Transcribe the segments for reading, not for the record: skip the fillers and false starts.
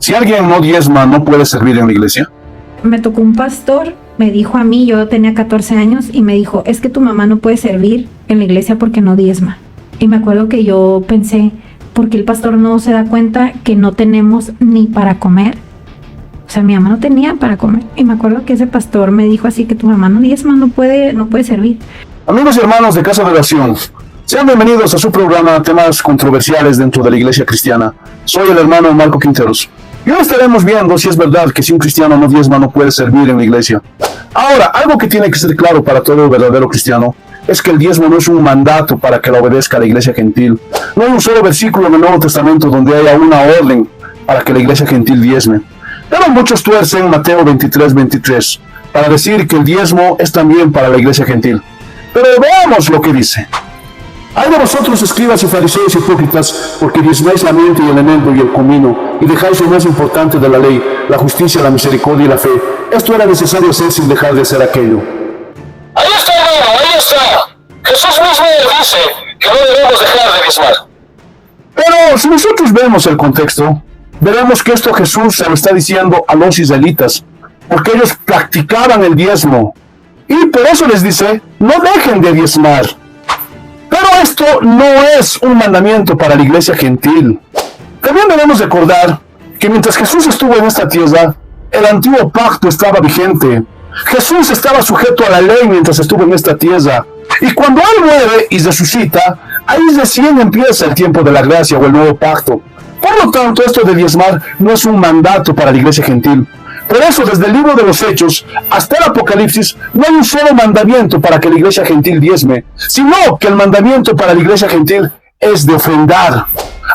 Si alguien no diezma, ¿no puede servir en la iglesia? Me tocó un pastor, me dijo a mí, yo tenía 14 años, y me dijo, es que tu mamá no puede servir en la iglesia porque no diezma. Y me acuerdo que yo pensé, ¿por qué el pastor no se da cuenta que no tenemos ni para comer? O sea, mi mamá no tenía para comer. Y me acuerdo que ese pastor me dijo así, que tu mamá no diezma, no puede servir. Amigos y hermanos de Casa de Oración, sean bienvenidos a su programa Temas Controversiales dentro de la Iglesia Cristiana. Soy el hermano Marco Quinteros. Y hoy estaremos viendo si es verdad que si un cristiano no diezma no puede servir en la iglesia. Ahora, algo que tiene que ser claro para todo verdadero cristiano es que el diezmo no es un mandato para que la obedezca la iglesia gentil. No hay un solo versículo en el Nuevo Testamento donde haya una orden para que la iglesia gentil diezme. Pero muchos tuercen Mateo 23:23 para decir que el diezmo es también para la iglesia gentil. Pero veamos lo que dice. Hay de vosotros, escribas y fariseos hipócritas, porque diezmáis la mente y el eneldo y el comino, y dejáis lo más importante de la ley, la justicia, la misericordia y la fe. Esto era necesario hacer sin dejar de hacer aquello. Ahí está, hermano, ahí está. Jesús mismo dice que no debemos dejar de diezmar. Pero si nosotros vemos el contexto, veremos que esto Jesús se lo está diciendo a los israelitas, porque ellos practicaban el diezmo, y por eso les dice, no dejen de diezmar. Pero esto no es un mandamiento para la iglesia gentil. También debemos recordar que mientras Jesús estuvo en esta tierra, el antiguo pacto estaba vigente. Jesús estaba sujeto a la ley mientras estuvo en esta tierra. Y cuando Él muere y resucita, ahí recién empieza el tiempo de la gracia o el nuevo pacto. Por lo tanto, esto de diezmar no es un mandato para la iglesia gentil. Por eso, desde el libro de los Hechos hasta el Apocalipsis, no hay un solo mandamiento para que la iglesia gentil diezme, sino que el mandamiento para la iglesia gentil es de ofrendar.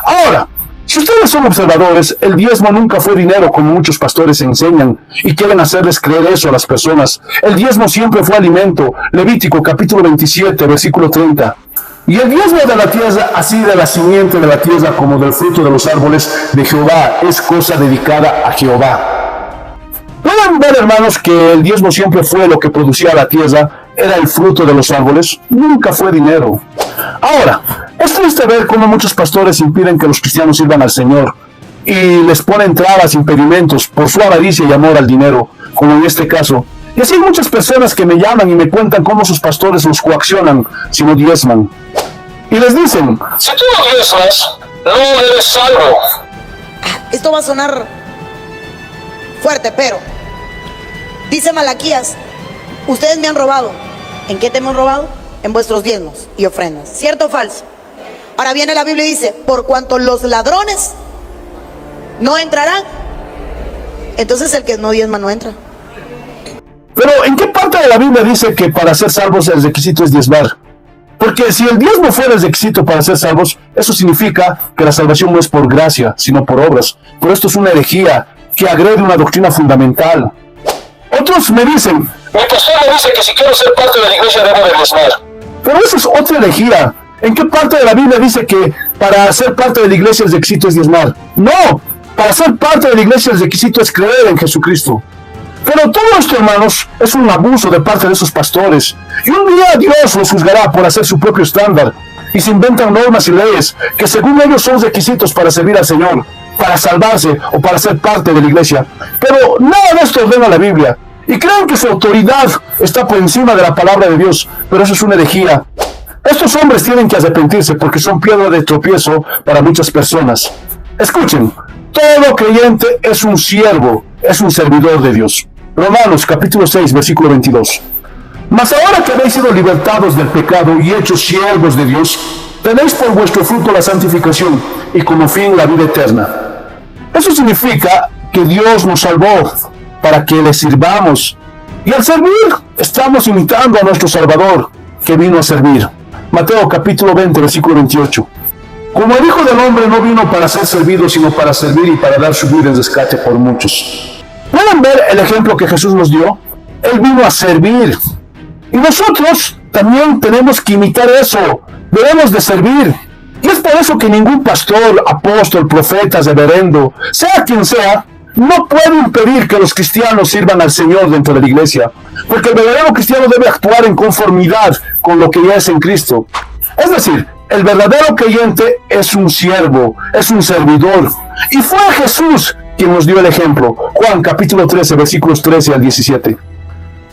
Ahora, si ustedes son observadores, el diezmo nunca fue dinero como muchos pastores enseñan y quieren hacerles creer eso a las personas. El diezmo siempre fue alimento. Levítico capítulo 27, versículo 30. Y el diezmo de la tierra, así de la simiente de la tierra como del fruto de los árboles de Jehová, es cosa dedicada a Jehová. ¿Pueden ver, hermanos, que el diezmo siempre fue lo que producía la tierra? Era el fruto de los árboles, nunca fue dinero. Ahora, es triste ver cómo muchos pastores impiden que los cristianos sirvan al Señor y les ponen trabas, impedimentos por su avaricia y amor al dinero, como en este caso. Y así hay muchas personas que me llaman y me cuentan cómo sus pastores los coaccionan si no diezman. Y les dicen, si tú no diezmas, no eres salvo. Esto va a sonar fuerte, pero dice Malaquías, ustedes me han robado. ¿En qué te hemos robado? En vuestros diezmos y ofrendas. ¿Cierto o falso? Ahora viene la Biblia y dice, por cuanto los ladrones no entrarán, entonces el que no diezma no entra. pero ¿en qué parte de la Biblia dice que para ser salvos el requisito es diezmar? Porque si el diezmo fuera el requisito para ser salvos, eso significa que la salvación no es por gracia, sino por obras. Pero esto es una herejía que agrede una doctrina fundamental. Otros me dicen, mi pastor me dice que si quiero ser parte de la iglesia debo de diezmar. pero eso es otra herejía. ¿En qué parte de la Biblia dice que para ser parte de la iglesia el requisito es diezmar? No, para ser parte de la iglesia el requisito es creer en Jesucristo. Pero todo esto, hermanos, es un abuso de parte de esos pastores. Y un día Dios los juzgará por hacer su propio estándar. Y se inventan normas y leyes que según ellos son requisitos para servir al Señor, para salvarse o para ser parte de la iglesia. Pero nada de esto ordena la Biblia. Y creen que su autoridad está por encima de la palabra de Dios. Pero eso es una herejía. Estos hombres tienen que arrepentirse porque son piedra de tropiezo para muchas personas. Escuchen, todo creyente es un siervo, es un servidor de Dios. Romanos capítulo 6, versículo 22. Mas ahora que habéis sido libertados del pecado y hechos siervos de Dios, tenéis por vuestro fruto la santificación y como fin la vida eterna. Eso significa que Dios nos salvó para que le sirvamos. Y al servir, estamos imitando a nuestro Salvador, que vino a servir. Mateo capítulo 20, versículo 28. Como el Hijo del Hombre no vino para ser servido, sino para servir y para dar su vida en rescate por muchos. ¿Pueden ver el ejemplo que Jesús nos dio? Él vino a servir. Y nosotros también tenemos que imitar eso. Debemos de servir. Y es por eso que ningún pastor, apóstol, profeta, reverendo, sea quien sea, no puede impedir que los cristianos sirvan al Señor dentro de la iglesia. Porque el verdadero cristiano debe actuar en conformidad con lo que ya es en Cristo. Es decir, el verdadero creyente es un siervo, es un servidor. Y fue Jesús quien nos dio el ejemplo. Juan capítulo 13, versículos 13 al 17.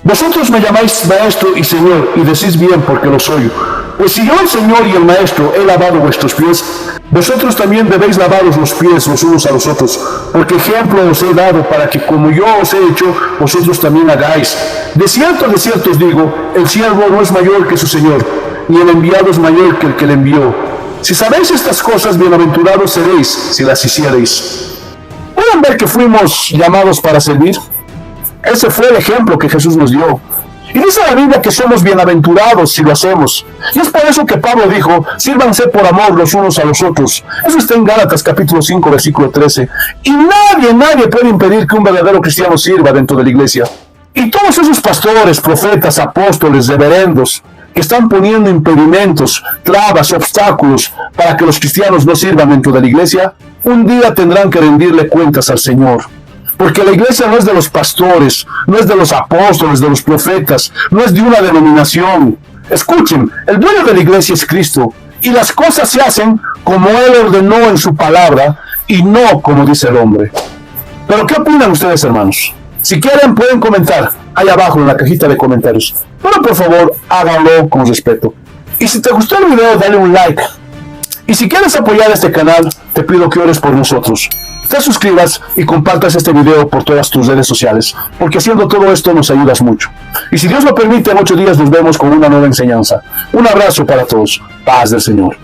Vosotros me llamáis maestro y señor, y decís bien porque lo soy. Pues si yo, el Señor y el Maestro, he lavado vuestros pies, vosotros también debéis lavaros los pies los unos a los otros, porque ejemplo os he dado para que como yo os he hecho, vosotros también hagáis. De cierto os digo, el siervo no es mayor que su Señor, ni el enviado es mayor que el que le envió. Si sabéis estas cosas, bienaventurados seréis si las hiciereis. ¿Pueden ver que fuimos llamados para servir? Ese fue el ejemplo que Jesús nos dio. Y dice la Biblia que somos bienaventurados si lo hacemos. Y es por eso que Pablo dijo, sírvanse por amor los unos a los otros. Eso está en Gálatas capítulo 5, versículo 13. Y nadie puede impedir que un verdadero cristiano sirva dentro de la iglesia. Y todos esos pastores, profetas, apóstoles, reverendos, que están poniendo impedimentos, trabas, obstáculos para que los cristianos no sirvan dentro de la iglesia, un día tendrán que rendirle cuentas al Señor. Porque la iglesia no es de los pastores, no es de los apóstoles, de los profetas, no es de una denominación. Escuchen, el dueño de la iglesia es Cristo, y las cosas se hacen como Él ordenó en su palabra, y no como dice el hombre. Pero ¿qué opinan ustedes, hermanos? Si quieren, pueden comentar ahí abajo en la cajita de comentarios. Pero por favor, háganlo con respeto. Y si te gustó el video, dale un like. Y si quieres apoyar este canal, te pido que ores por nosotros. Te suscribas y compartas este video por todas tus redes sociales, porque haciendo todo esto nos ayudas mucho. Y si Dios lo permite, en 8 días nos vemos con una nueva enseñanza. Un abrazo para todos. Paz del Señor.